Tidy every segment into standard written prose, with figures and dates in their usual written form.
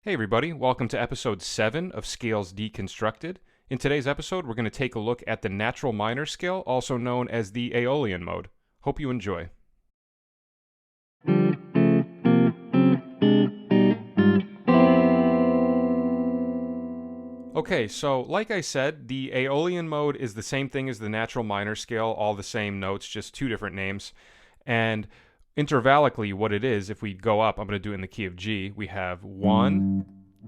Hey everybody, welcome to episode 7 of Scales Deconstructed. In today's episode, we're going to take a look at the natural minor scale, also known as the Aeolian Mode. Hope you enjoy. Okay, so like I said, the Aeolian Mode is the same thing as the natural minor scale, all the same notes, just two different names. And intervallically, what it is, if we go up, I'm going to do it in the key of G, we have 1,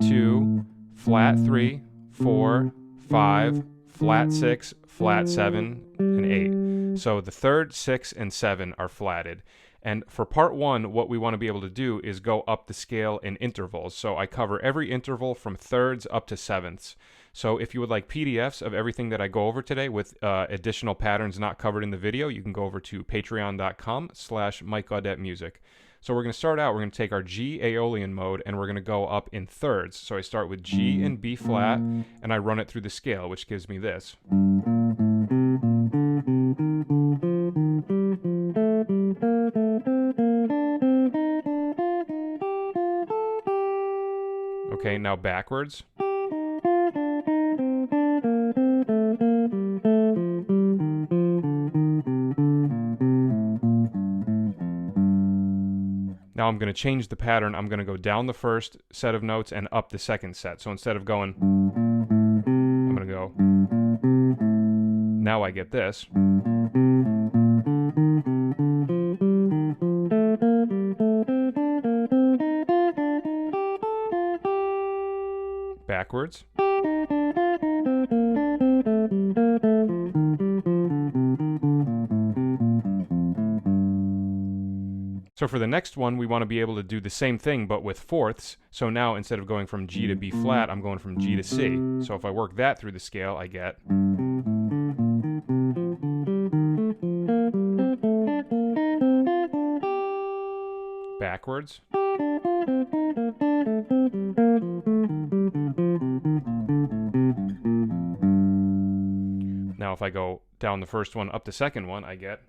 2, flat 3, 4, 5, flat 6, flat 7, and 8. So the third, 6, and 7 are flatted. And for part 1, what we want to be able to do is go up the scale in intervals. So I cover every interval from thirds up to sevenths. So if you would like PDFs of everything that I go over today with additional patterns not covered in the video, you can go over to patreon.com/MikeGaudetteMusic. So we're going to start out, we're going to take our G Aeolian mode and we're going to go up in thirds. So I start with G and B flat and I run it through the scale, which gives me this. Okay, now backwards. Now I'm going to change the pattern. I'm going to go down the first set of notes and up the second set. So instead of going, I'm going to go, now I get this. Backwards. So for the next one, we want to be able to do the same thing, but with fourths. So now instead of going from G to B flat, I'm going from G to C. So if I work that through the scale, I get... backwards. Now if I go down the first one, up the second one, I get...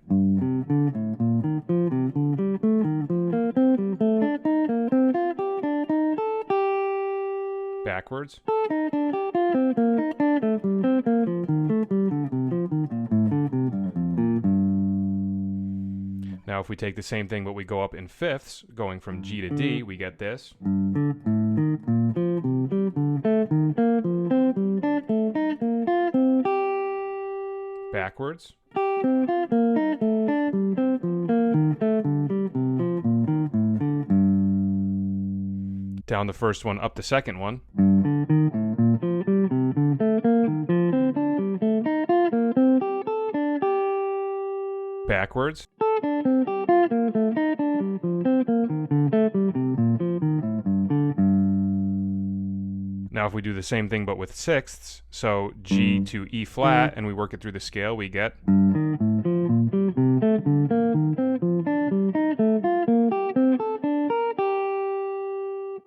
backwards. Now if we take the same thing but we go up in fifths, going from G to D, we get this. Backwards. Down the first one, up the second one. Backwards. Now if we do the same thing but with sixths, so G to E flat, and we work it through the scale, we get...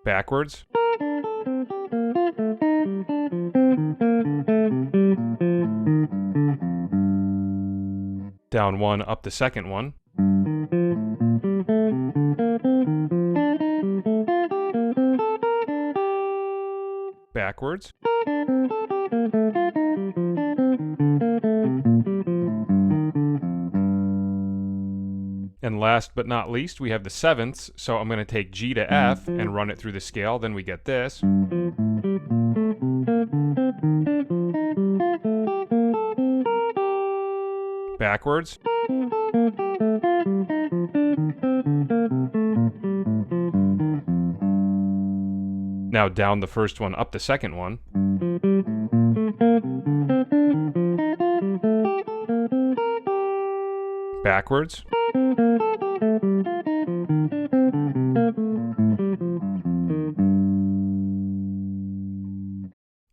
backwards. Down one, up the second one. Backwards. And last but not least, we have the sevenths. So I'm going to take G to F and run it through the scale. Then we get this. Backwards. Now down the first one, up the second one. Backwards.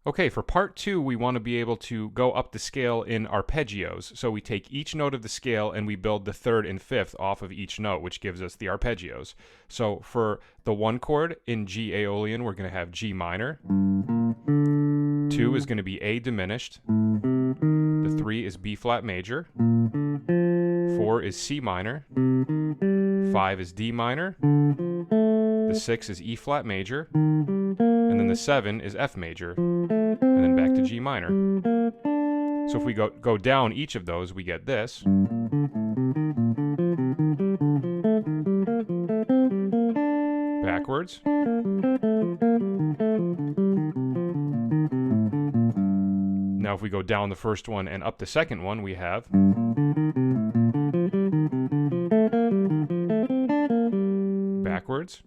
Okay, for part 2, we want to be able to go up the scale in arpeggios. So we take each note of the scale and we build the third and fifth off of each note, which gives us the arpeggios. So for the 1 chord in G Aeolian, we're going to have G minor. 2 is going to be A diminished. The 3 is B flat major. 4 is C minor. 5 is D minor. The 6 is E flat major, and then the 7 is F major, and then back to G minor. So if we go down each of those, we get this. Backwards. Now if we go down the first one and up the second one, we have backwards.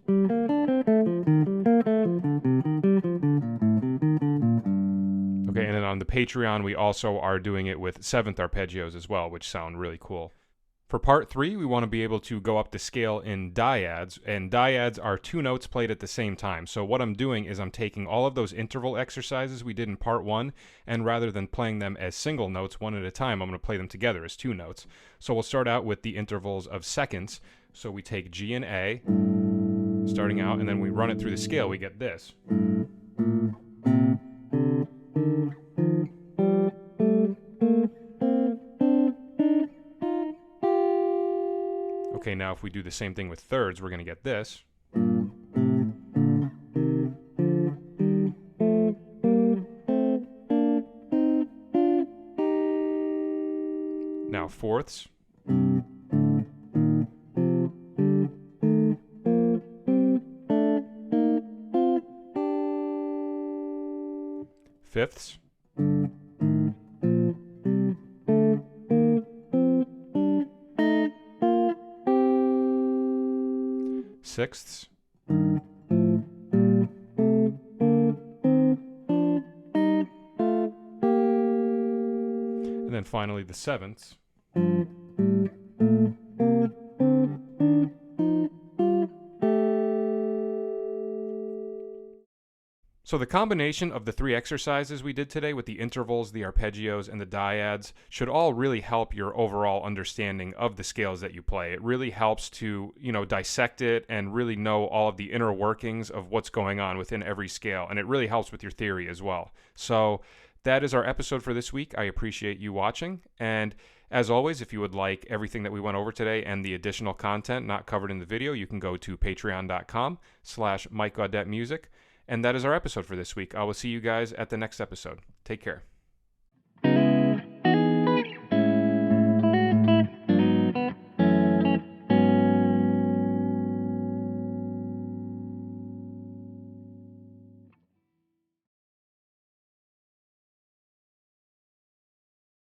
Okay, and then on the Patreon, we also are doing it with 7th arpeggios as well, which sound really cool. For part 3, we want to be able to go up the scale in dyads, and dyads are 2 notes played at the same time. So what I'm doing is I'm taking all of those interval exercises we did in part 1, and rather than playing them as single notes one at a time, I'm going to play them together as 2 notes. So we'll start out with the intervals of seconds. So we take G and A, starting out, and then we run it through the scale, we get this. Okay, now if we do the same thing with thirds, we're going to get this. Now fourths. Fifths. Sixths. And then finally the sevenths. So the combination of the 3 exercises we did today with the intervals, the arpeggios, and the dyads should all really help your overall understanding of the scales that you play. It really helps to, dissect it and really know all of the inner workings of what's going on within every scale. And it really helps with your theory as well. So that is our episode for this week. I appreciate you watching. And as always, if you would like everything that we went over today and the additional content not covered in the video, you can go to patreon.com/MikeGaudetteMusic. And that is our episode for this week. I will see you guys at the next episode. Take care.